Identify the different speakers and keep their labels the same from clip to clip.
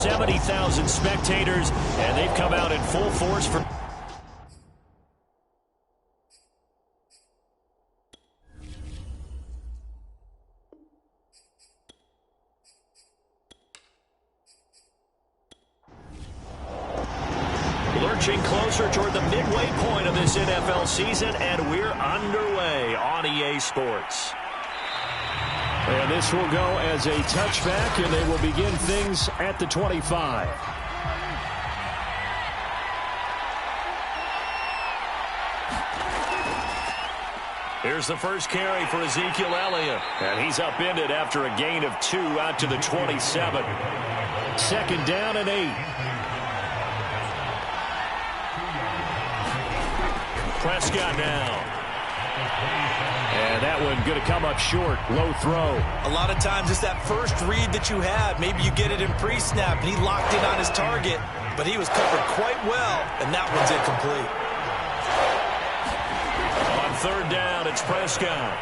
Speaker 1: 70,000 spectators, and they've come out in full force for... Lurching closer toward the midway point of this NFL season, and we're underway on EA Sports.
Speaker 2: And this will go as a touchback, and they will begin things at the 25.
Speaker 1: Here's the first carry for Ezekiel Elliott. And he's upended after a gain of 2 out to the 27.
Speaker 2: Second down and 8.
Speaker 1: Prescott now.
Speaker 2: And that one going to come up short. Low throw.
Speaker 3: A lot of times it's that first read that you have. Maybe you get it in pre-snap, and he locked in on his target, but he was covered quite well, and that one's incomplete.
Speaker 1: On third down, it's Prescott.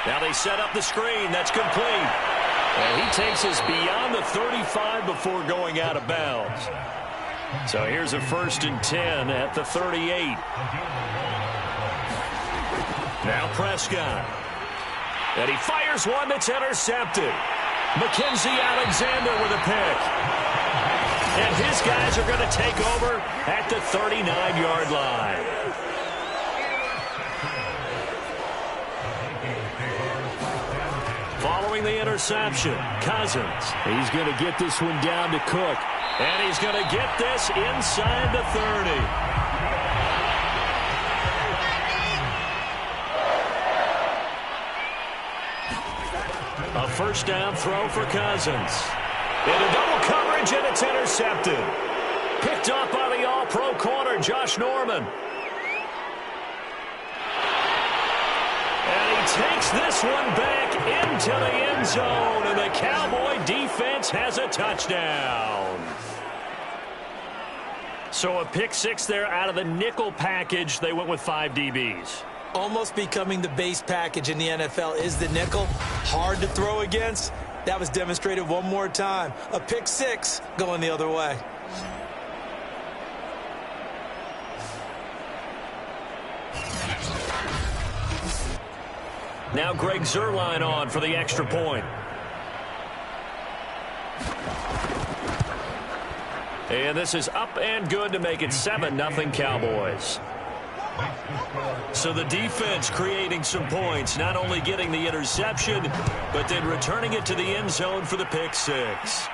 Speaker 1: Now they set up the screen. That's complete. And he takes us beyond the 35 before going out of bounds. So here's a 1st and 10 at the 38. Now Prescott. And he fires one that's intercepted. Mackenzie Alexander with a pick. And his guys are going to take over at the 39-yard line. Following the interception, Cousins.
Speaker 2: He's going to get this one down to Cook.
Speaker 1: And he's going to get this inside the 30. A first down throw for Cousins. Into double coverage, and it's intercepted. Picked up by the all-pro corner, Josh Norman. And he takes this one back into the end zone, and the Cowboy defense has a touchdown. So a pick 6 there out of the nickel package. They went with 5 DBs.
Speaker 3: Almost becoming the base package in the NFL is the nickel. Hard to throw against. That was demonstrated one more time. A pick 6 going the other way.
Speaker 1: Now Greg Zuerlein on for the extra point. And this is up and good to make it 7-0 Cowboys. So the defense creating some points, not only getting the interception, but then returning it to the end zone for the pick 6.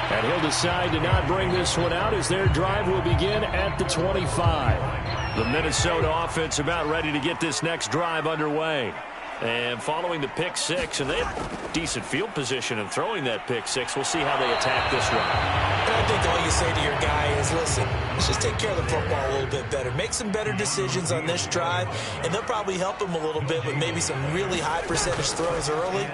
Speaker 2: And he'll decide to not bring this one out as their drive will begin at the 25.
Speaker 1: The Minnesota offense about ready to get this next drive underway. And following the pick 6, and they have decent field position in throwing that pick 6. We'll see how they attack this one.
Speaker 3: I think all you say to your guy is, listen, let's just take care of the football a little bit better. Make some better decisions on this drive, and they'll probably help him a little bit with maybe some really high percentage throws early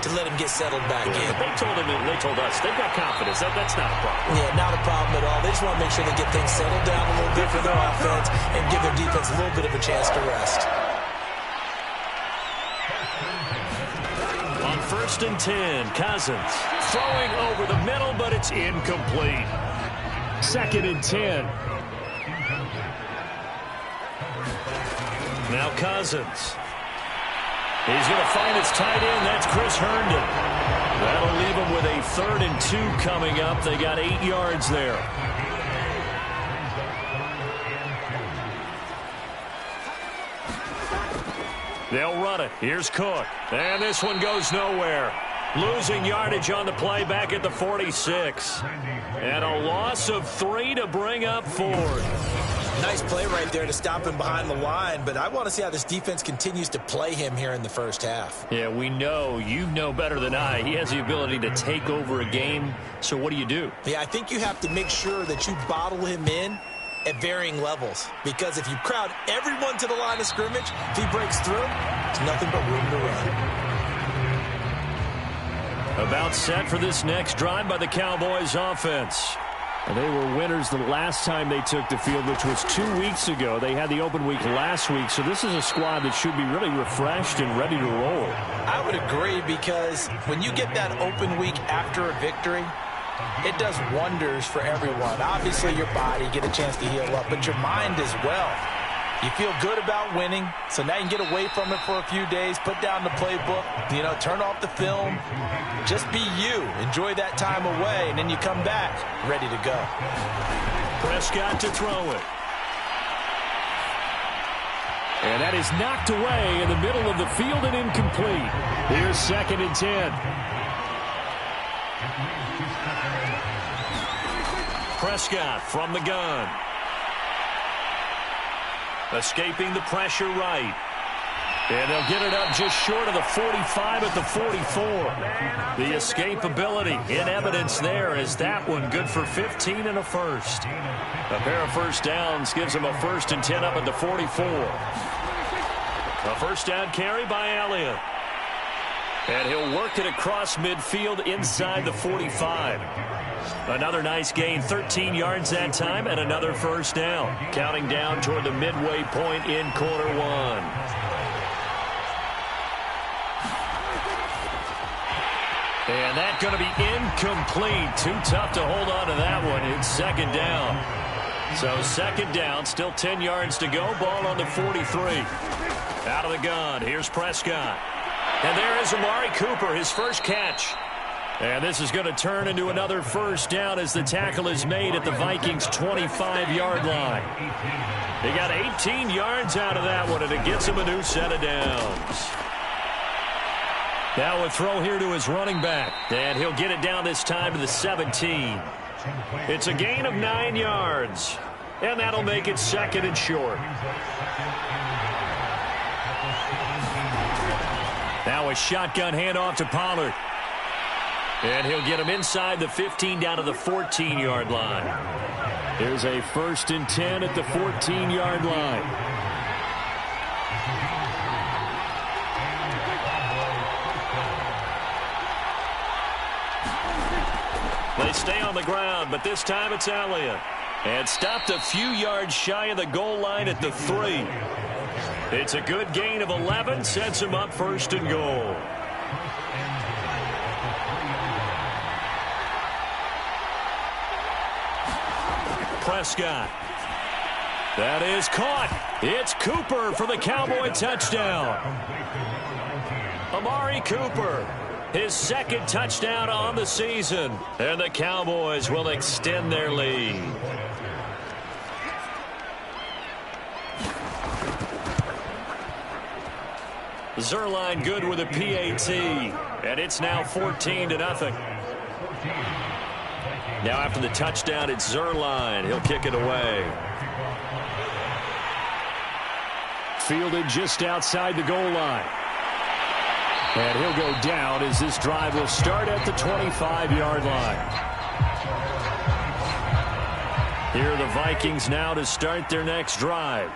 Speaker 3: to let him get settled back in.
Speaker 1: They told him, and they told us, they've got confidence. That's not a problem.
Speaker 3: Yeah, not a problem at all. They just want to make sure they get things settled down a little bit for their offense and give their defense a little bit of a chance to rest.
Speaker 1: On 1st and 10, Cousins throwing over the middle, but it's incomplete.
Speaker 2: 2nd and 10.
Speaker 1: Now Cousins. He's going to find his tight end. That's Chris Herndon. That'll leave him with a 3rd and 2 coming up. They got 8 yards there. They'll run it. Here's Cook. And this one goes nowhere. Losing yardage on the play back at the 46. And a loss of 3 to bring up 4th.
Speaker 3: Nice play right there to stop him behind the line, but I want to see how this defense continues to play him here in the first half.
Speaker 1: Yeah, we know. You know better than I. He has the ability to take over a game, so what do?
Speaker 3: Yeah, I think you have to make sure that you bottle him in at varying levels, because if you crowd everyone to the line of scrimmage, if he breaks through, there's nothing but room to run.
Speaker 1: About set for this next drive by the Cowboys offense.
Speaker 2: And they were winners the last time they took the field, which was 2 weeks ago. They had the open week last week, so this is a squad that should be really refreshed and ready to roll.
Speaker 3: I would agree, because when you get that open week after a victory, it does wonders for everyone. Obviously, your body, get a chance to heal up, but your mind as well. You feel good about winning, so now you can get away from it for a few days, put down the playbook, turn off the film. Just be you. Enjoy that time away, and then you come back ready to go.
Speaker 1: Prescott to throw it.
Speaker 2: And that is knocked away in the middle of the field and incomplete. Here's 2nd and 10.
Speaker 1: Prescott from the gun. Escaping the pressure right. And they'll get it up just short of the 45 at the 44. The escapability in evidence there, as that one good for 15 and a first. A pair of first downs gives them a 1st and 10 up at the 44. A first down carry by Elliott. And he'll work it across midfield inside the 45. Another nice gain, 13 yards that time, and another first down. Counting down toward the midway point in quarter one. And that's going to be incomplete. Too tough to hold on to that one. It's 2nd down. So 2nd down, still 10 yards to go. Ball on the 43. Out of the gun, here's Prescott. And there is Amari Cooper, his first catch. And this is going to turn into another first down as the tackle is made at the Vikings' 25-yard line. They got 18 yards out of that one, and it gets him a new set of downs. Now a throw here to his running back, and he'll get it down this time to the 17. It's a gain of 9 yards, and that'll make it 2nd and short. Now a shotgun handoff to Pollard. And he'll get him inside the 15 down to the 14-yard line.
Speaker 2: Here's a 1st and 10 at the 14-yard line.
Speaker 1: They stay on the ground, but this time it's Elliott. And stopped a few yards shy of the goal line at the 3. It's a good gain of 11, sets him up 1st and goal. Prescott. That is caught. It's Cooper for the Cowboy touchdown. Amari Cooper, his 2nd touchdown on the season. And the Cowboys will extend their lead. Zerline good with a PAT. And it's now 14-0. Now after the touchdown, it's Zerline. He'll kick it away.
Speaker 2: Fielded just outside the goal line. And he'll go down as this drive will start at the 25-yard line. Here are the Vikings now to start their next drive.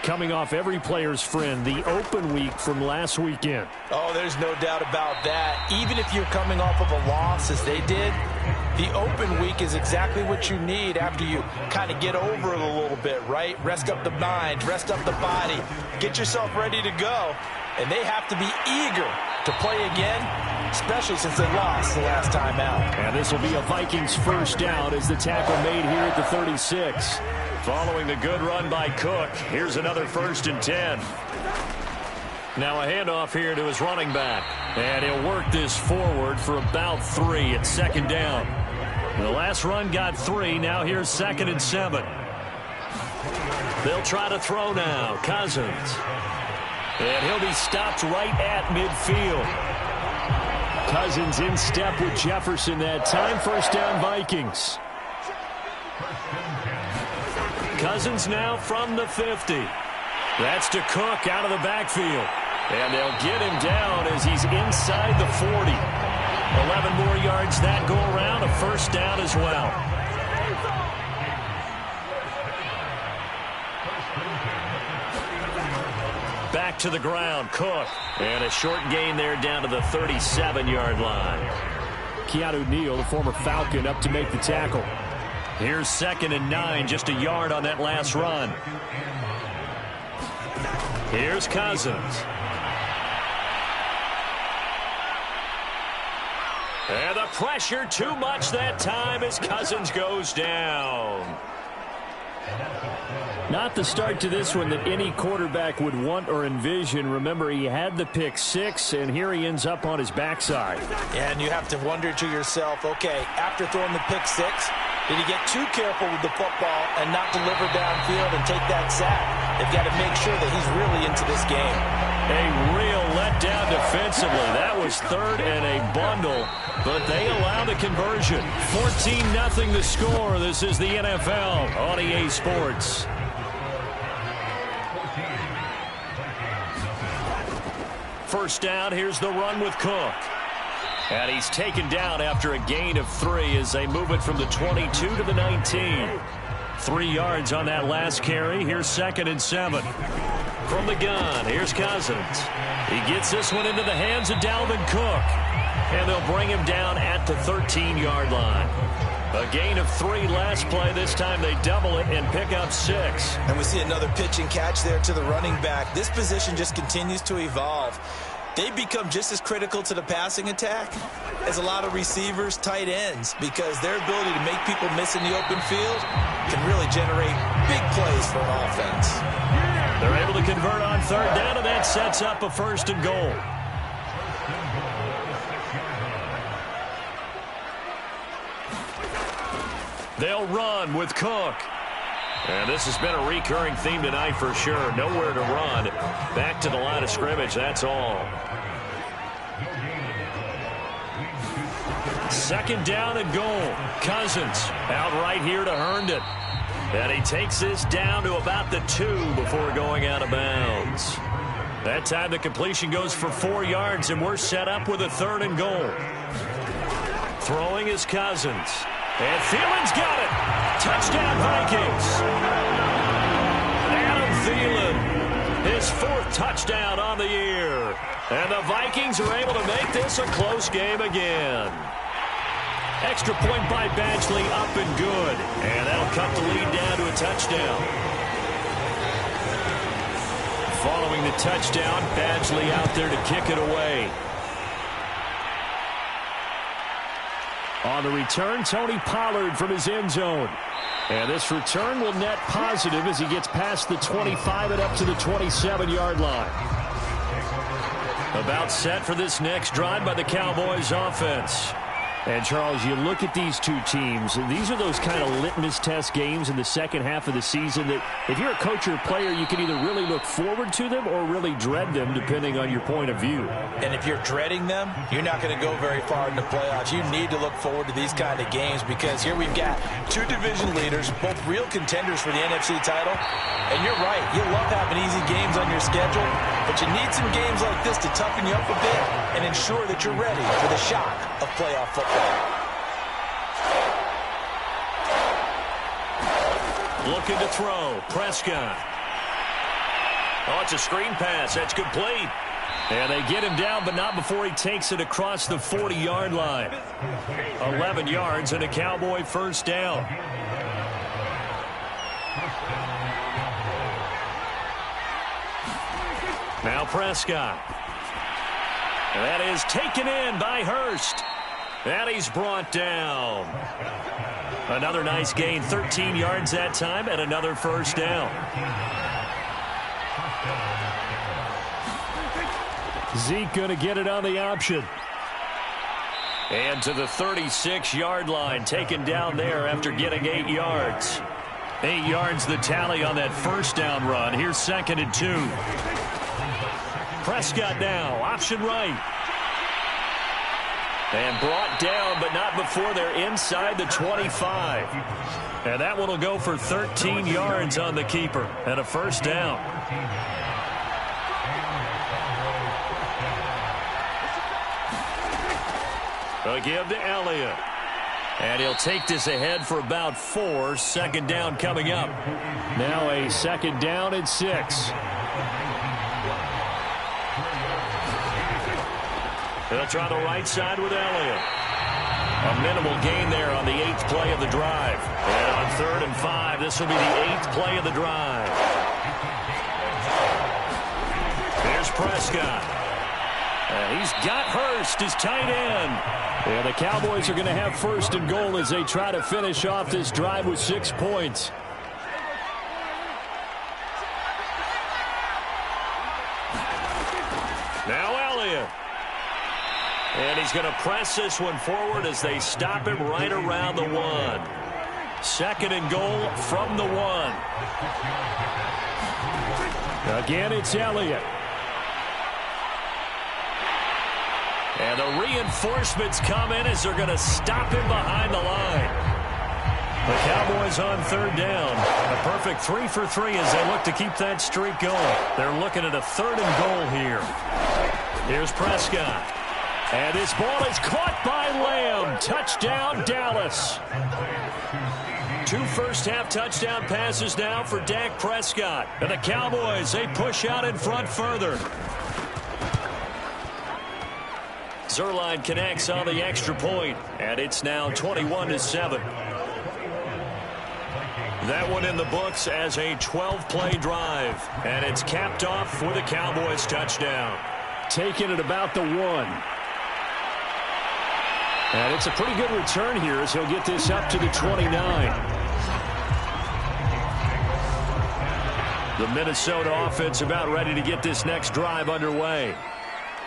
Speaker 2: Coming off every player's friend, the open week from last weekend.
Speaker 3: Oh, there's no doubt about that. Even if you're coming off of a loss as they did, the open week is exactly what you need after you kind of get over it a little bit, right? Rest up the mind, rest up the body, get yourself ready to go. And they have to be eager to play again, especially since they lost the last time out.
Speaker 2: And this will be a Vikings first down as the tackle made here at the 36.
Speaker 1: Following the good run by Cook, here's another 1st and 10. Now a handoff here to his running back. And he'll work this forward for about 3 at 2nd down. The last run got 3. Now here's 2nd and 7. They'll try to throw now. Cousins. And he'll be stopped right at midfield.
Speaker 2: Cousins in step with Jefferson that time. First down, Vikings.
Speaker 1: Cousins now from the 50. That's to Cook out of the backfield. And they'll get him down as he's inside the 40. 11 more yards that go around, a first down as well. Back to the ground, Cook. And a short gain there down to the 37-yard line.
Speaker 2: Keanu Neal, the former Falcon, up to make the tackle. Here's 2nd and 9, just a yard on that last run. Here's Cousins. And the pressure too much that time as Cousins goes down. Not the start to this one that any quarterback would want or envision. Remember, he had the pick 6, and here he ends up on his backside.
Speaker 3: Yeah, and you have to wonder to yourself, okay, after throwing the pick 6, did he get too careful with the football and not deliver downfield and take that sack? They've got to make sure that he's really into this game.
Speaker 2: A real letdown defensively. That was 3rd and a bundle, but they allow the conversion. 14-0 the score. This is the NFL on EA Sports. First down, here's the run with Cook. And he's taken down after a gain of 3 as they move it from the 22 to the 19. 3 yards on that last carry. Here's 2nd and 7. From the gun, here's Cousins. He gets this one into the hands of Dalvin Cook. And they'll bring him down at the 13-yard line. A gain of 3 last play. This time they double it and pick up 6.
Speaker 3: And we see another pitch and catch there to the running back. This position just continues to evolve. They become just as critical to the passing attack as a lot of receivers, tight ends, because their ability to make people miss in the open field can really generate big plays for an offense.
Speaker 2: They're able to convert on 3rd down, and that sets up a 1st and goal. They'll run with Cook. And this has been a recurring theme tonight for sure. Nowhere to run. Back to the line of scrimmage, that's all. 2nd down and goal. Cousins out right here to Herndon. And he takes this down to about the 2 before going out of bounds. That time the completion goes for 4 yards, and we're set up with a 3rd and goal. Throwing is Cousins. And Thielen's got it. Touchdown, Vikings. Adam Thielen, his 4th touchdown on the year. And the Vikings are able to make this a close game again. Extra point by Badgley, up and good. And that'll cut the lead down to a touchdown. Following the touchdown, Badgley out there to kick it away. On the return, Tony Pollard from his end zone. And this return will net positive as he gets past the 25 and up to the 27-yard line. About set for this next drive by the Cowboys offense. And, Charles, you look at these two teams, and these are those kind of litmus test games in the second half of the season that if you're a coach or a player, you can either really look forward to them or really dread them, depending on your point of view.
Speaker 3: And if you're dreading them, you're not going to go very far in the playoffs. You need to look forward to these kind of games because here we've got 2 division leaders, both real contenders for the NFC title. And you're right, you love having easy games on your schedule, but you need some games like this to toughen you up a bit and ensure that you're ready for the shock of playoff football.
Speaker 2: Looking to throw. Prescott. Oh, it's a screen pass. That's complete. And they get him down, but not before he takes it across the 40-yard line. 11 yards and a Cowboy first down. Now Prescott. And that is taken in by Hurst. And he's brought down. Another nice gain, 13 yards that time, and another first down. Zeke going to get it on the option. And to the 36-yard line, taken down there after getting 8 yards. 8 yards the tally on that first down run. Here's 2nd and 2. Prescott now, option right. And brought down, but not before they're inside the 25. And that one will go for 13 yards on the keeper and a first down. They'll give to Elliott. And he'll take this ahead for about 4. 2nd down coming up. Now a 2nd down and 6. They'll try the right side with Elliott. A minimal gain there on the 8th play of the drive. And on 3rd and 5, this will be the 8th play of the drive. Here's Prescott. And he's got Hurst, his tight end. And the Cowboys are going to have 1st and goal as they try to finish off this drive with 6 points. Now Elliott. And he's going to press this one forward as they stop him right around the 1. 2nd and goal from the 1. Again, it's Elliott. And the reinforcements come in as they're going to stop him behind the line. The Cowboys on 3rd down. A perfect 3 for 3 as they look to keep that streak going. They're looking at a 3rd and goal here. Here's Prescott. And this ball is caught by Lamb. Touchdown, Dallas. 2 first-half touchdown passes now for Dak Prescott. And the Cowboys, they push out in front further. Zerline connects on the extra point, and it's now 21-7. That one in the books as a 12-play drive, and it's capped off with a Cowboys touchdown. Taking it about the 1. And it's a pretty good return here as he'll get this up to the 29. The Minnesota offense about ready to get this next drive underway.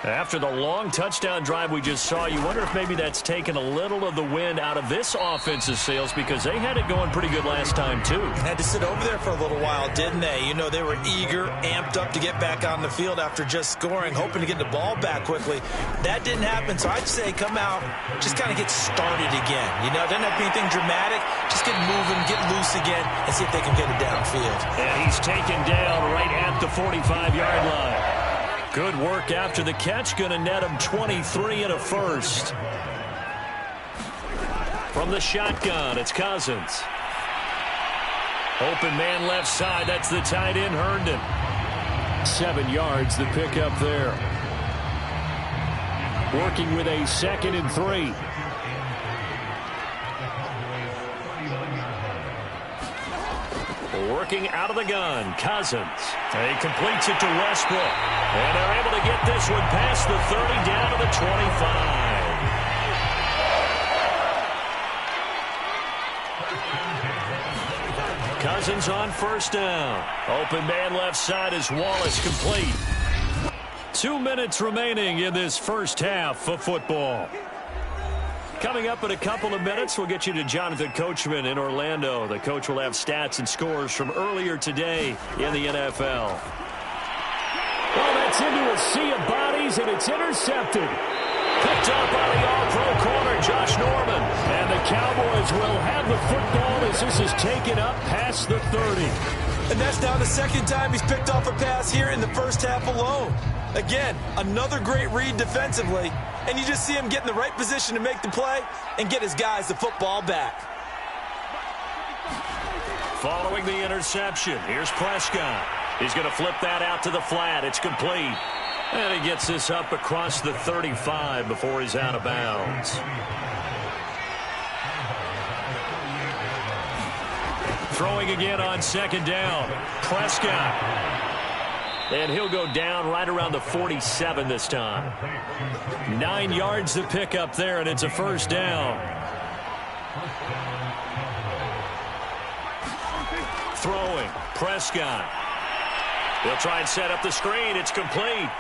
Speaker 2: After the long touchdown drive we just saw, you wonder if maybe that's taken a little of the wind out of this offense's sails because they had it going pretty good last time, too.
Speaker 3: Had to sit over there for a little while, didn't they? You know, they were eager, amped up to get back on the field after just scoring, hoping to get the ball back quickly. That didn't happen, so I'd say come out, just kind of get started again. You know, doesn't have to be anything dramatic. Just get moving, get loose again, and see if they can get it downfield.
Speaker 2: And he's taken down right at the 45-yard line. Good work after the catch. Going to net him 23 and a first. From the shotgun, it's Cousins. Open man left side. That's the tight end, Herndon. 7 yards, the pickup there. Working with a 2nd and 3. Working out of the gun, Cousins. He completes it to Westbrook. And they're able to get this one past the 30 down to the 25. Cousins on 1st down. Open man left side is Wallace, complete. 2 minutes remaining in this first half of football. Coming up in a couple of minutes, we'll get you to Jonathan Coachman in Orlando. The coach will have stats and scores from earlier today in the NFL. Well, that's into a sea of bodies, and it's intercepted. Picked up by the all-pro corner, Josh Norman. And the Cowboys will have the football as this is taken up past the 30.
Speaker 3: And that's now the 2nd time he's picked off a pass here in the first half alone. Again, another great read defensively. And you just see him get in the right position to make the play and get his guys the football back.
Speaker 2: Following the interception, here's Prescott. He's going to flip that out to the flat. It's complete. And he gets this up across the 35 before he's out of bounds. Throwing again on 2nd down. Prescott. And he'll go down right around the 47 this time. 9 yards to pick up there, and it's a 1st down. Throwing, Prescott. He'll try and set up the screen. It's complete.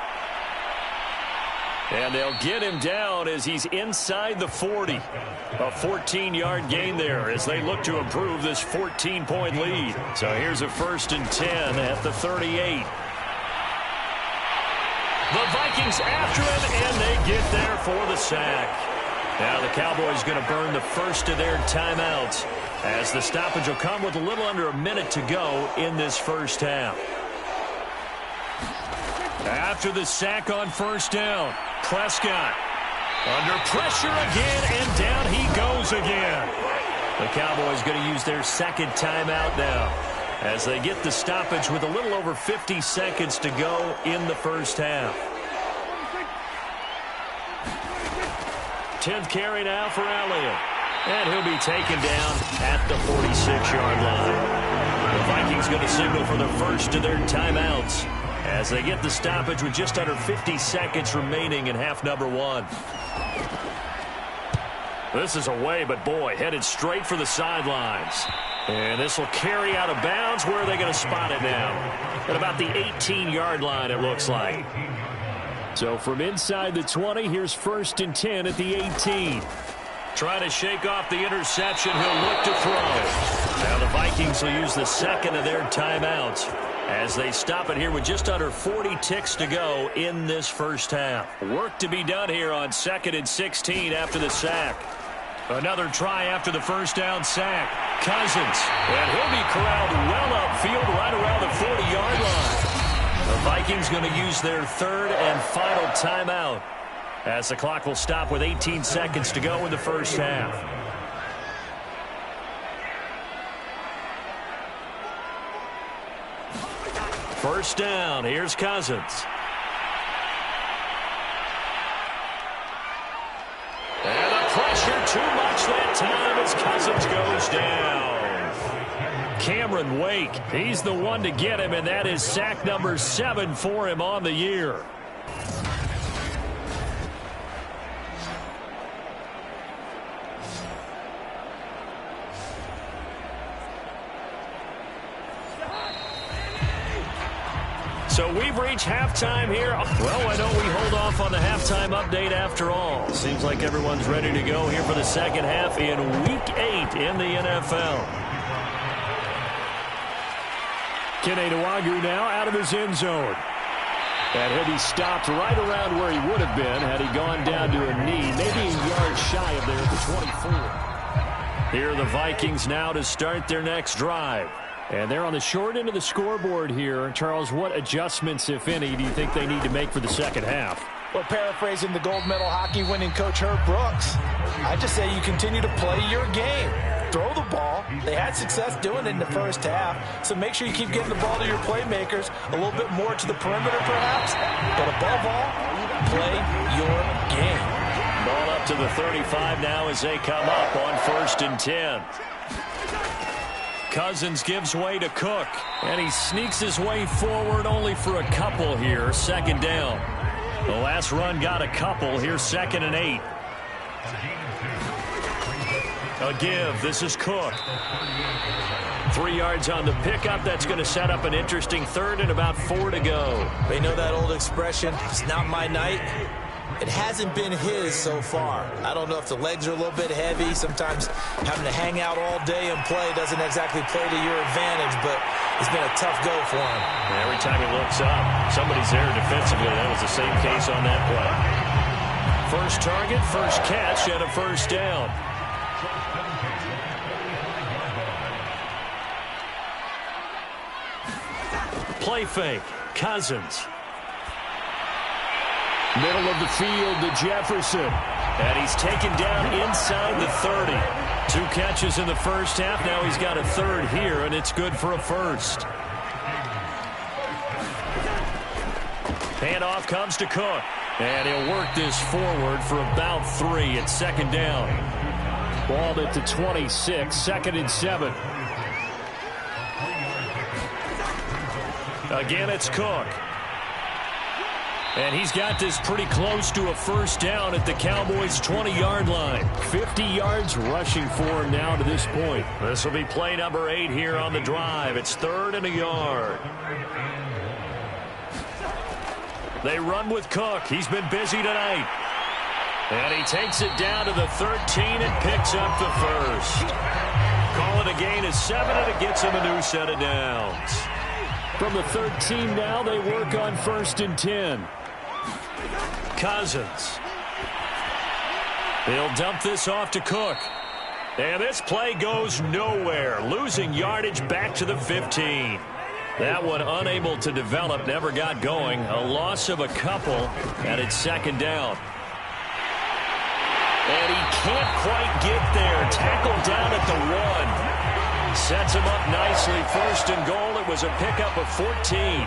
Speaker 2: And they'll get him down as he's inside the 40. A 14-yard gain there as they look to improve this 14-point lead. So here's a 1st and 10 at the 38. The Vikings after him, and they get there for the sack. Now the Cowboys going to burn the first of their timeouts as the stoppage will come with a little under a minute to go in this first half. After the sack on 1st down, Prescott under pressure again, and down he goes again. The Cowboys going to use their 2nd timeout now as they get the stoppage with a little over 50 seconds to go in the first half. 10th carry now for Elliott. And he'll be taken down at the 46-yard line. The Vikings going to signal for the first of their timeouts as they get the stoppage with just under 50 seconds remaining in half number one. This is away, but boy, headed straight for the sidelines. And this will carry out of bounds. Where are they going to spot it now? At about the 18-yard line, it looks like. So from inside the 20, here's 1st and 10 at the 18. Trying to shake off the interception. He'll look to throw. Now the Vikings will use the second of their timeouts as they stop it here with just under 40 ticks to go in this first half. Work to be done here on 2nd and 16 after the sack. Another try after the first down sack. Cousins. And he'll be corralled well upfield right around the 40-yard line. The Vikings going to use their third and final timeout as the clock will stop with 18 seconds to go in the first half. First down. Here's Cousins. And the pressure too much that time as Cousins goes down. Cameron Wake, he's the one to get him, and that is sack number 7 for him on the year. So we've reached halftime here. Well, I know we hold off on the halftime update after all. Seems like everyone's ready to go here for the second half in Week 8 in the NFL. Kene Nwangwu now out of his end zone. And he'll be stopped right around where he would have been had he gone down to a knee, maybe a yard shy of there at the 24. Here are the Vikings now to start their next drive. And they're on the short end of the scoreboard here. Charles, what adjustments, if any, do you think they need to make for the second half?
Speaker 3: Well, paraphrasing the gold medal hockey winning coach Herb Brooks, I just say you continue to play your game. Throw the ball. They had success doing it in the first half, so make sure you keep getting the ball to your playmakers, a little bit more to the perimeter perhaps, but above all, play your game.
Speaker 2: Ball up to the 35 now as they come up on 1st and 10. Cousins gives way to Cook, and he sneaks his way forward only for a couple here. Second down. The last run got a couple. Here's 2nd and 8. A give. This is Cook. 3 yards on the pickup. That's going to set up an interesting 3rd and about 4 to go.
Speaker 3: They know that old expression, it's not my night. It hasn't been his so far. I don't know if the legs are a little bit heavy. Sometimes having to hang out all day and play doesn't exactly play to your advantage, but it's been a tough go for him.
Speaker 2: And every time he looks up, somebody's there defensively. That was the same case on that play. First target, first catch, and a first down. Play fake. Cousins. Middle of the field to Jefferson. And he's taken down inside the 30. 2 catches in the first half. Now he's got a 3rd here, and it's good for a first. Handoff comes to Cook. And he'll work this forward for about 3 at 2nd down. Balled at the 26, 2nd and 7. Again, it's Cook. And he's got this pretty close to a first down at the Cowboys' 20-yard line. 50 yards rushing for him now to this point. This will be play number 8 here on the drive. It's 3rd and a yard. They run with Cook. He's been busy tonight. And he takes it down to the 13 and picks up the first. Call it a gain of 7, and it gets him a new set of downs. From the 13 now, they work on 1st and 10. Cousins. He'll dump this off to Cook. And this play goes nowhere. Losing yardage back to the 15. That one unable to develop, never got going. A loss of a couple, and it's 2nd down. And he can't quite get there. Tackled down at the 1. Sets him up nicely. 1st and goal. It was a pickup of 14.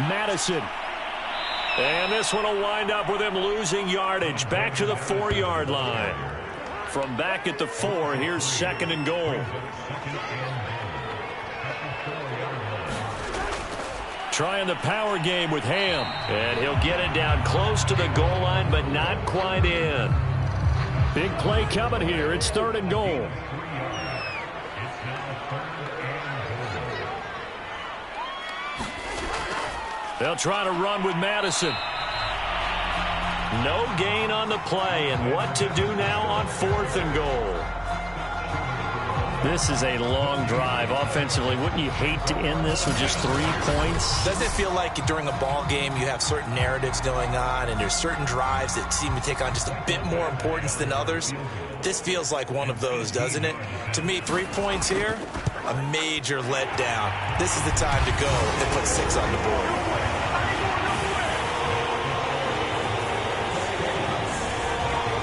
Speaker 2: Madison. And this one will wind up with him losing yardage. Back to the 4-yard line. From back at the 4, here's 2nd and goal. Trying the power game with Ham. And he'll get it down close to the goal line, but not quite in. Big play coming here. It's 3rd and goal. They'll try to run with Madison. No gain on the play, and what to do now on 4th and goal. This is a long drive. Offensively, wouldn't you hate to end this with just 3 points?
Speaker 3: Doesn't it feel like during a ball game you have certain narratives going on and there's certain drives that seem to take on just a bit more importance than others? This feels like one of those, doesn't it? To me, 3 points here, a major letdown. This is the time to go and put 6 on the board.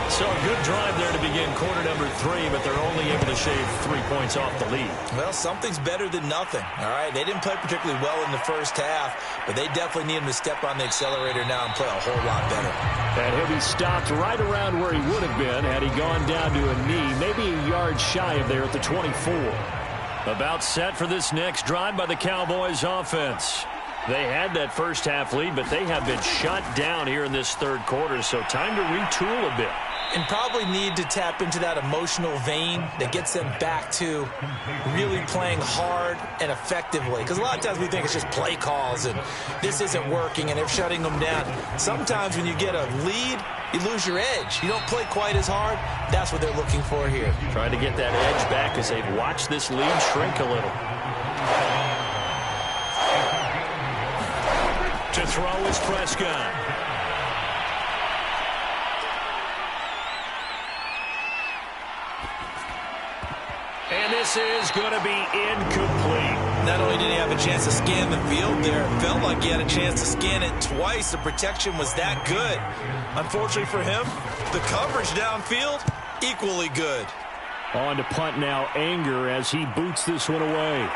Speaker 2: So a good drive there to begin quarter number 3, but they're only able to shave 3 points off the lead.
Speaker 3: Well, something's better than nothing, all right? They didn't play particularly well in the first half, but they definitely need him to step on the accelerator now and play a whole lot better.
Speaker 2: And he'll be stopped right around where he would have been had he gone down to a knee, maybe a yard shy of there at the 24. About set for this next drive by the Cowboys offense. They had that first half lead, but they have been shut down here in this 3rd quarter, so time to retool a bit.
Speaker 3: And probably need to tap into that emotional vein that gets them back to really playing hard and effectively. Because a lot of times we think it's just play calls and this isn't working and they're shutting them down. Sometimes when you get a lead, you lose your edge. You don't play quite as hard. That's what they're looking for here.
Speaker 2: Trying to get that edge back as they've watched this lead shrink a little. To throw is Prescott. And this is going to be incomplete.
Speaker 3: Not only did he have a chance to scan the field there, it felt like he had a chance to scan it twice. The protection was that good. Unfortunately for him, the coverage downfield, equally good.
Speaker 2: On to punt now, Anger as he boots this one away.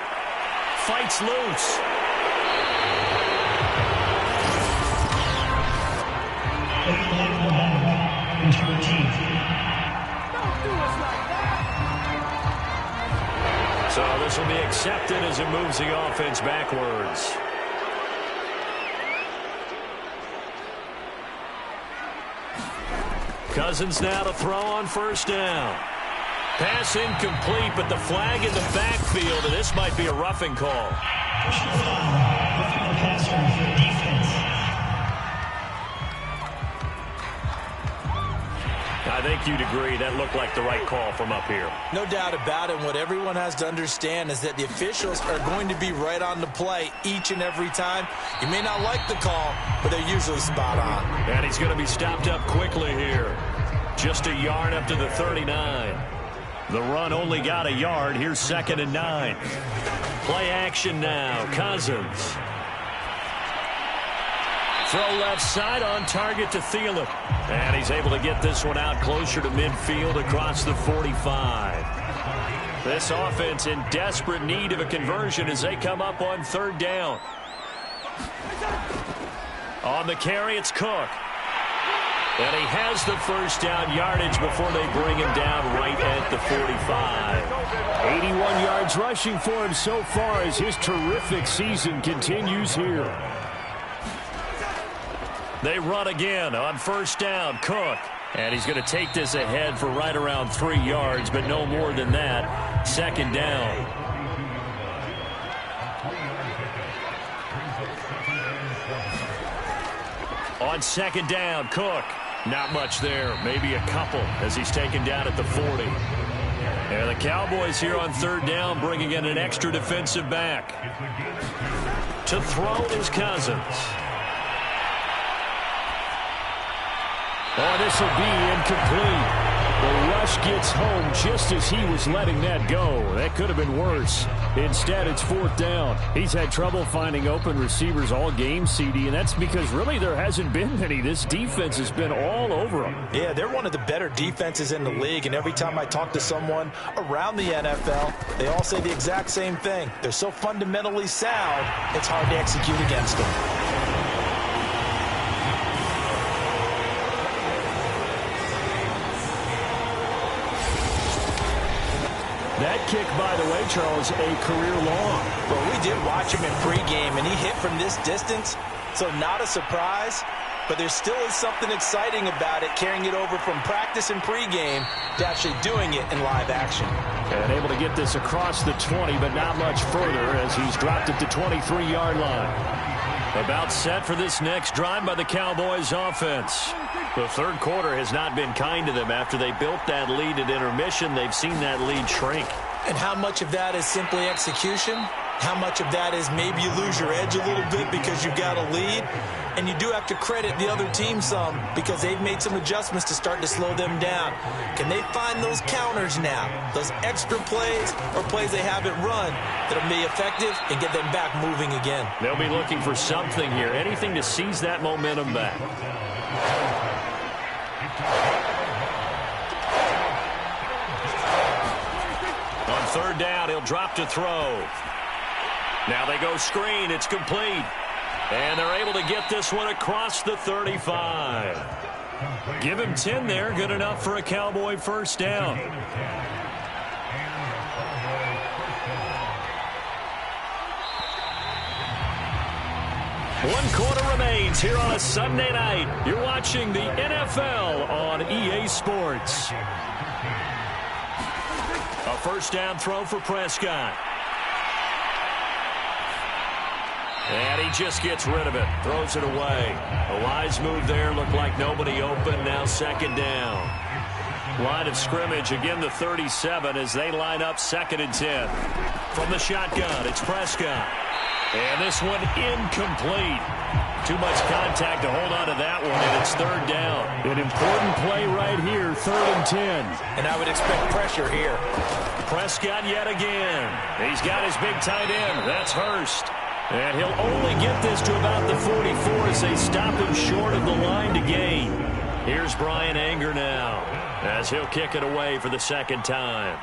Speaker 2: Fights loose. So this will be accepted as it moves the offense backwards. Cousins now to throw on 1st down. Pass incomplete, but the flag in the backfield, and this might be a roughing call. I think you'd agree that looked like the right call from up here.
Speaker 3: No doubt about it. What everyone has to understand is that the officials are going to be right on the play each and every time. You may not like the call, but they're usually spot on.
Speaker 2: And he's going to be stopped up quickly here. Just a yard up to the 39. The run only got a yard. Here's 2nd and 9. Play action now. Cousins. Throw left side on target to Thielen. And he's able to get this one out closer to midfield across the 45. This offense in desperate need of a conversion as they come up on 3rd down. On the carry, it's Cook. And he has the 1st down yardage before they bring him down right at the 45. 81 yards rushing for him so far as his terrific season continues here. They run again on 1st down. Cook. And he's going to take this ahead for right around 3 yards, but no more than that. 2nd down. On 2nd down, Cook. Not much there. Maybe a couple as he's taken down at the 40. And the Cowboys here on 3rd down bringing in an extra defensive back. To throw is Cousins. Oh, this will be incomplete. The rush gets home just as he was letting that go. That could have been worse. Instead, it's 4th down. He's had trouble finding open receivers all game, CD, and that's because really there hasn't been many. This defense has been all over them.
Speaker 3: Yeah, they're one of the better defenses in the league, and every time I talk to someone around the NFL, they all say the exact same thing. They're so fundamentally sound, it's hard to execute against them.
Speaker 2: That kick, by the way, Charles, a career long.
Speaker 3: Well, we did watch him in pregame, and he hit from this distance, so not a surprise. But there still is something exciting about it, carrying it over from practice and pregame to actually doing it in live action.
Speaker 2: And able to get this across the 20, but not much further as he's dropped it to 23-yard line. About set for this next drive by the Cowboys offense. The third quarter has not been kind to them. After they built that lead at intermission, they've seen that lead shrink.
Speaker 3: And how much of that is simply execution? How much of that is maybe you lose your edge a little bit because you've got a lead? And you do have to credit the other team some because they've made some adjustments to start to slow them down. Can they find those counters now, those extra plays or plays they haven't run that'll be effective and get them back moving again?
Speaker 2: They'll be looking for something here, anything to seize that momentum back. On 3rd down, he'll drop to throw. Now they go screen. It's complete. And they're able to get this one across the 35. Give him 10 there. Good enough for a Cowboy first down. One quarter remains here on a Sunday night. You're watching the NFL on EA Sports. A first down throw for Prescott. And he just gets rid of it. Throws it away. A wise move there. Looked like nobody open. Now 2nd down. Line of scrimmage. Again, the 37 as they line up 2nd and 10. From the shotgun, it's Prescott. And this one incomplete. Too much contact to hold on to that one, and it's 3rd down. An important play right here, 3rd and 10.
Speaker 3: And I would expect pressure here.
Speaker 2: Prescott yet again. He's got his big tight end. That's Hurst. And he'll only get this to about the 44 as they stop him short of the line to gain. Here's Brian Anger now as he'll kick it away for the 2nd time.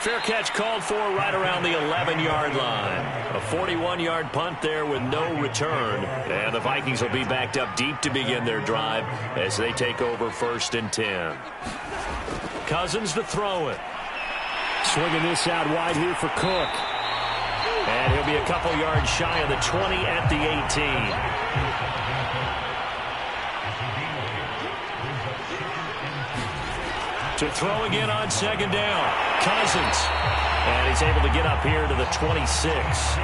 Speaker 2: Fair catch called for right around the 11-yard line. A 41-yard punt there with no return. And the Vikings will be backed up deep to begin their drive as they take over 1st and 10. Cousins to throw it. Swinging this out wide here for Cook. And he'll be a couple yards shy of the 20 at the 18. To throw again on 2nd down. Cousins. And he's able to get up here to the 26.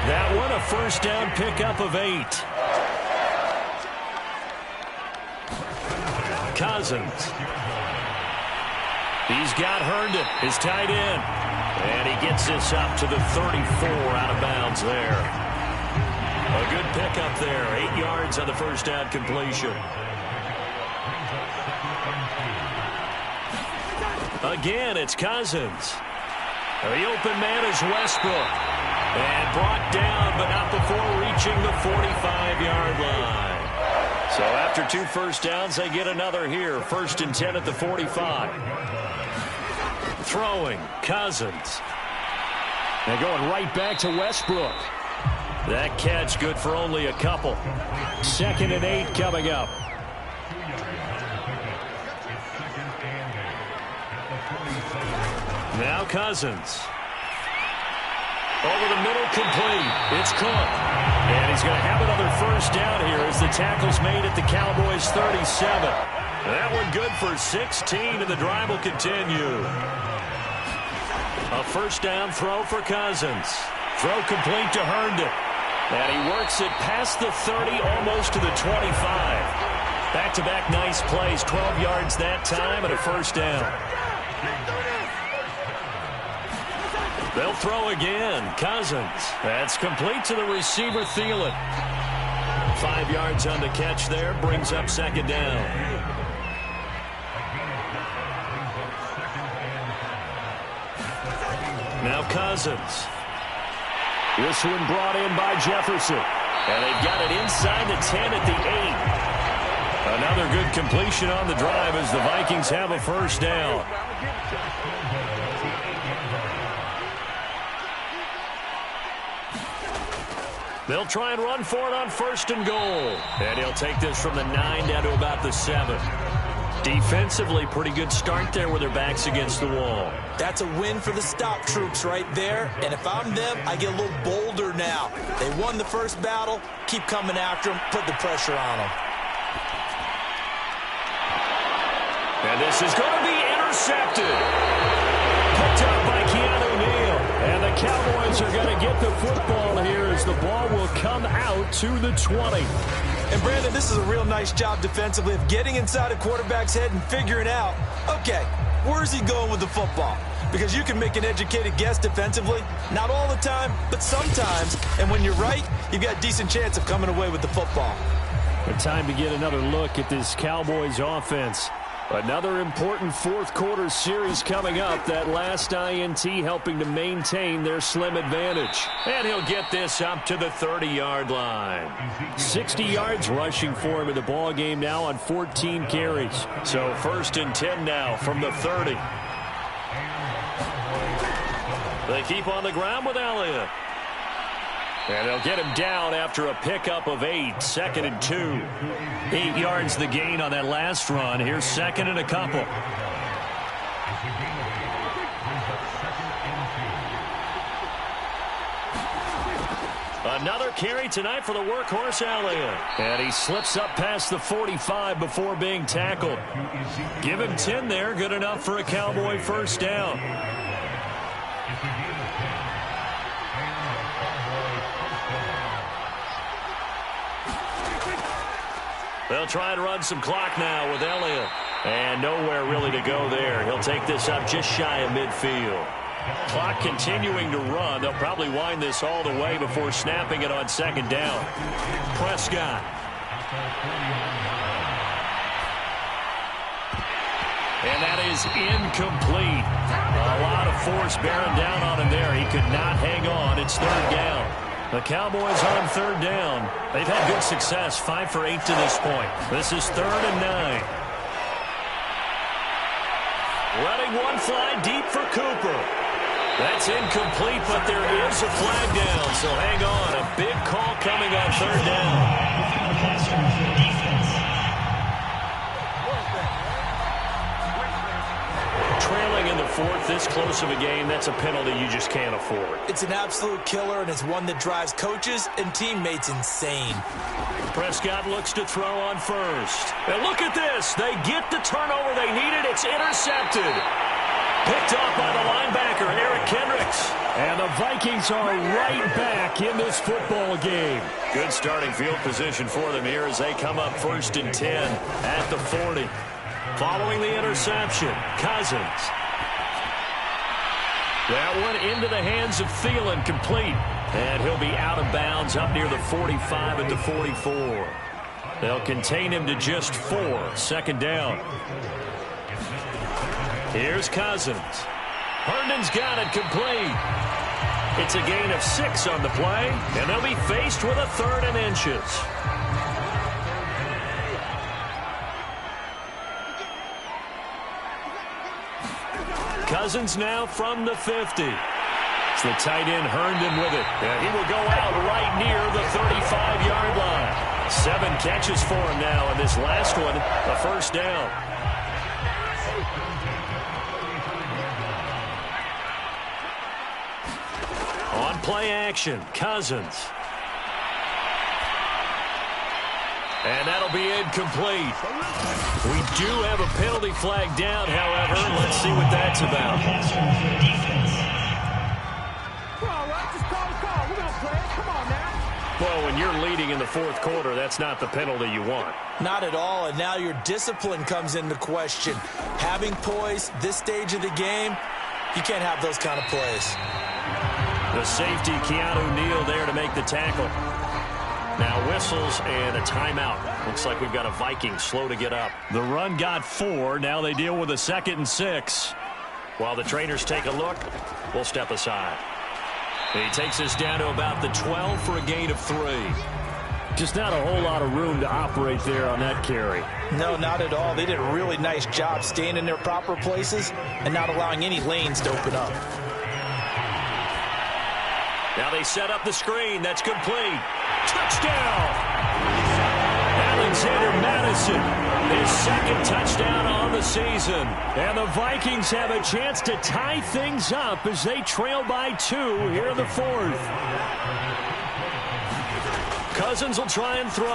Speaker 2: That one a first down pickup of 8. Cousins. He's got Herndon, his tight end. And he gets this up to the 34 out of bounds there. A good pickup there. 8 yards on the first down completion. Again, it's Cousins. The open man is Westbrook. And brought down, but not before reaching the 45-yard line. So after 2 first downs, they get another here. 1st and 10 at the 45. Throwing, Cousins. They're going right back to Westbrook. That catch good for only a couple. 2nd and 8 coming up. Now Cousins. Over the middle, complete. It's Cook. And he's going to have another first down here as the tackle's made at the Cowboys' 37. That one good for 16, and the drive will continue. A first down throw for Cousins. Throw complete to Herndon. And he works it past the 30, almost to the 25. Back-to-back nice plays, 12 yards that time, and a first down. They'll throw again. Cousins. That's complete to the receiver, Thielen.
Speaker 1: 5 yards on the catch there, brings up second down. Now Cousins. This one brought in by Jefferson. And they've got it inside the 10 at the 8. Another good completion on the drive as the Vikings have a first down. They'll try and run for it on 1st and goal. And he'll take this from the 9 down to about the 7. Defensively, pretty good start there with their backs against the wall.
Speaker 3: That's a win for the stop troops right there. And if I'm them, I get a little bolder now. They won the first battle. Keep coming after them. Put the pressure on them.
Speaker 1: And this is going to be intercepted. Picked up by Keanu Neal. And the Cowboys are going to get the football here as the ball will come out to the 20.
Speaker 3: And, Brandon, this is a real nice job defensively of getting inside a quarterback's head and figuring out, okay, where's he going with the football? Because you can make an educated guess defensively. Not all the time, but sometimes. And when you're right, you've got a decent chance of coming away with the football.
Speaker 1: The time to get another look at this Cowboys offense. Another important fourth-quarter series coming up. That last INT helping to maintain their slim advantage. And he'll get this up to the 30-yard line. 60 yards rushing for him in the ball game now on 14 carries. So 1st and 10 now from the 30. They keep on the ground with Elliott. And they'll get him down after a pickup of 8, 2nd and 2. 8 yards the gain on that last run. Here's 2nd and a couple. Another carry tonight for the workhorse Elliott. And he slips up past the 45 before being tackled. Give him 10 there. Good enough for a Cowboy first down. They'll try and run some clock now with Elliott. And nowhere really to go there. He'll take this up just shy of midfield. Clock continuing to run. They'll probably wind this all the way before snapping it on 2nd down. Prescott. And that is incomplete. A lot of force bearing down on him there. He could not hang on. It's 3rd down. The Cowboys on 3rd down. They've had good success, 5 for 8 to this point. This is 3rd and 9. Letting one fly deep for Cooper. That's incomplete, but there is a flag down, so hang on. A big call coming on 3rd down. Trailing in the 4th, this close of a game, that's a penalty you just can't afford.
Speaker 3: It's an absolute killer, and it's one that drives coaches and teammates insane.
Speaker 1: Prescott looks to throw on 1st. And look at this. They get the turnover they needed. It's intercepted. Picked off by the linebacker, Eric Kendricks. And the Vikings are right back in this football game. Good starting field position for them here as they come up 1st and 10 at the 40. Following the interception, Cousins. That one into the hands of Thielen, complete. And he'll be out of bounds up near the 45 at the 44. They'll contain him to just 4, 2nd down. Here's Cousins. Herndon's got it complete. It's a gain of 6 on the play, and they'll be faced with a 3rd and inches. Cousins now from the 50. It's the tight end Herndon with it. And he will go out right near the 35-yard line. 7 catches for him now, and this last one, a first down. On play action, Cousins. And that'll be incomplete. We do have a penalty flag down, however. Let's see what that's about. Well, when you're leading in the 4th quarter, that's not the penalty you want.
Speaker 3: Not at all, and now your discipline comes into question. Having poise this stage of the game, you can't have those kind of plays.
Speaker 1: The safety, Keanu Neal, there to make the tackle. Now whistles and a timeout. Looks like we've got a Viking slow to get up.
Speaker 2: The run got 4. Now they deal with a 2nd and 6.
Speaker 1: While the trainers take a look, we'll step aside. He takes us down to about the 12 for a gain of 3.
Speaker 2: Just not a whole lot of room to operate there on that carry.
Speaker 3: No, not at all. They did a really nice job staying in their proper places and not allowing any lanes to open up.
Speaker 1: Now they set up the screen. That's complete. Touchdown!
Speaker 2: Alexander Madison, his 2nd touchdown on the season. And the Vikings have a chance to tie things up as they trail by 2 here in the 4th.
Speaker 1: Cousins will try and throw.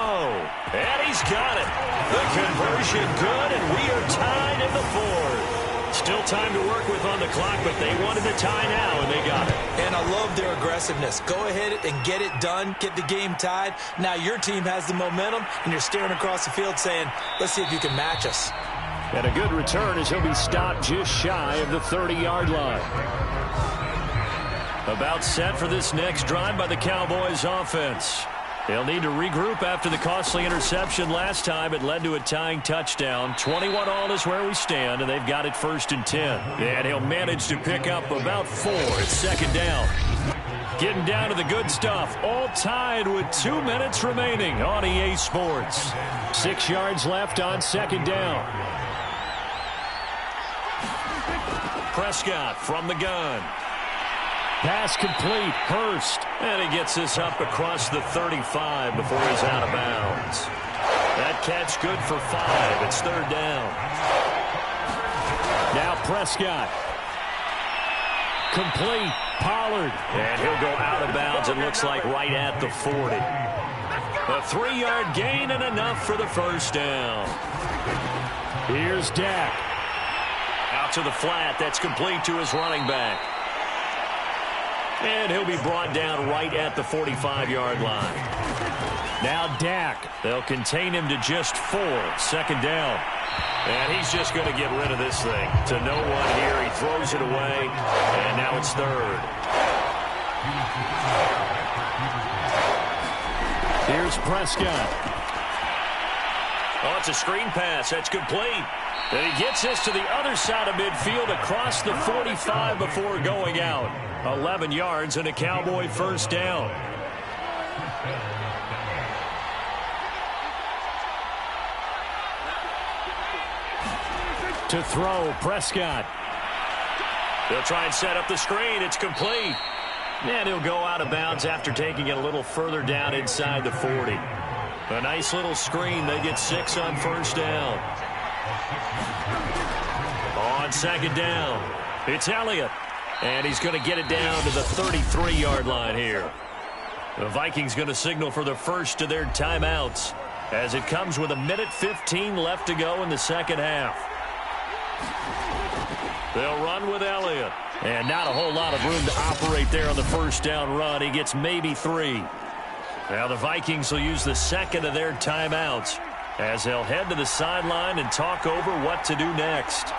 Speaker 1: And he's got it. The conversion good, and we are tied in the 4th. Still time to work with on the clock, but they wanted to tie now, and they got it.
Speaker 3: And I love their aggressiveness. Go ahead and get it done. Get the game tied. Now your team has the momentum, and you're staring across the field saying, let's see if you can match us.
Speaker 2: And a good return as he'll be stopped just shy of the 30-yard line. About set for this next drive by the Cowboys offense. They'll need to regroup after the costly interception last time. It led to a tying touchdown. 21-all is where we stand, and they've got it 1st and 10. And he'll manage to pick up about 4. It's 2nd down. Getting down to the good stuff. All tied with 2 minutes remaining on EA Sports. 6 yards left on 2nd down.
Speaker 1: Prescott from the gun.
Speaker 2: Pass complete. Hurst.
Speaker 1: And he gets this up across the 35 before he's out of bounds. That catch good for 5. It's 3rd down.
Speaker 2: Now Prescott. Complete. Pollard.
Speaker 1: And he'll go out of bounds, it looks like, right at the 40. A 3-yard gain and enough for the 1st down.
Speaker 2: Here's Dak.
Speaker 1: Out to the flat. That's complete to his running back. And he'll be brought down right at the 45-yard line.
Speaker 2: Now Dak.
Speaker 1: They'll contain him to just 4. 2nd down. And he's just going to get rid of this thing. To no one here. He throws it away. And now it's 3rd.
Speaker 2: Here's Prescott.
Speaker 1: Oh, it's a screen pass. That's complete. And he gets this to the other side of midfield across the 45 before going out. 11 yards and a Cowboy 1st down.
Speaker 2: To throw, Prescott.
Speaker 1: They'll try and set up the screen. It's complete. And he'll go out of bounds after taking it a little further down inside the 40. A nice little screen. They get 6 on 1st down. On 2nd down, it's Elliott. And he's going to get it down to the 33-yard line here. The Vikings going to signal for the first of their timeouts as it comes with 1:15 left to go in the 2nd half. They'll run with Elliott.
Speaker 2: And not a whole lot of room to operate there on the 1st down run. He gets maybe 3.
Speaker 1: Now the Vikings will use the 2nd of their timeouts as they'll head to the sideline and talk over what to do next.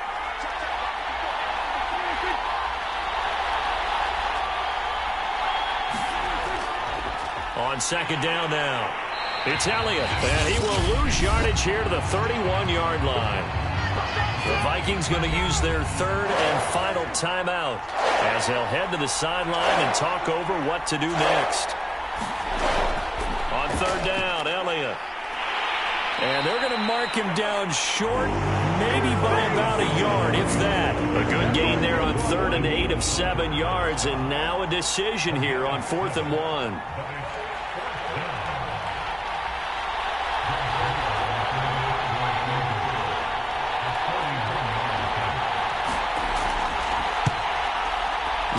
Speaker 1: On 2nd down now, it's Elliott, and he will lose yardage here to the 31-yard line. The Vikings going to use their 3rd and final timeout as they'll head to the sideline and talk over what to do next. On 3rd down, Elliott.
Speaker 2: And they're going to mark him down short, maybe by about a yard, if that.
Speaker 1: A good gain there on 3rd and 8 of 7 yards, and now a decision here on 4th and 1.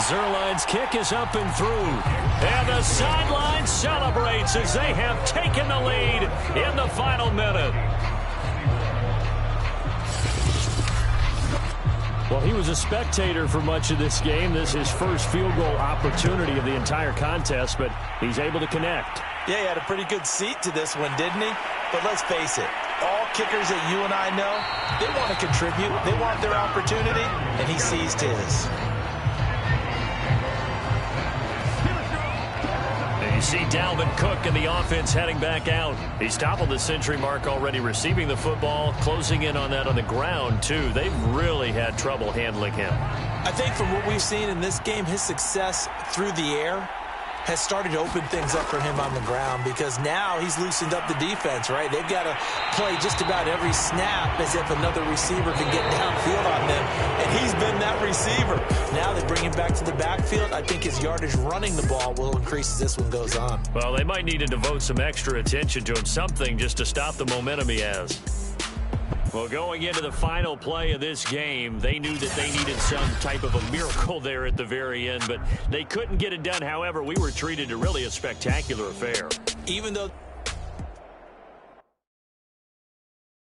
Speaker 2: Zerline's kick is up and through. And the sideline celebrates as they have taken the lead in the final minute. Well, he was a spectator for much of this game. This is his first field goal opportunity of the entire contest, but he's able to connect.
Speaker 3: Yeah, he had a pretty good seat to this one, didn't he? But let's face it, all kickers that you and I know, they want to contribute. They want their opportunity, and he seized his.
Speaker 2: see Dalvin Cook and the offense heading back out. He's toppled the century mark already receiving the football, closing in on that on the ground, too. They've really had trouble handling him.
Speaker 3: I think from what we've seen in this game, his success through the air has started to open things up for him on the ground, because now he's loosened up the defense, right? They've got to play just about every snap as if another receiver can get downfield on them, and he's been that receiver. Now they bring him back to the backfield. I think his yardage running the ball will increase as this one goes on.
Speaker 2: Well, they might need to devote some extra attention to him, something just to stop the momentum he has. Well, going into the final play of this game, they knew that they needed some type of a miracle there at the very end, but they couldn't get it done. However, we were treated to really a spectacular affair.
Speaker 3: Even though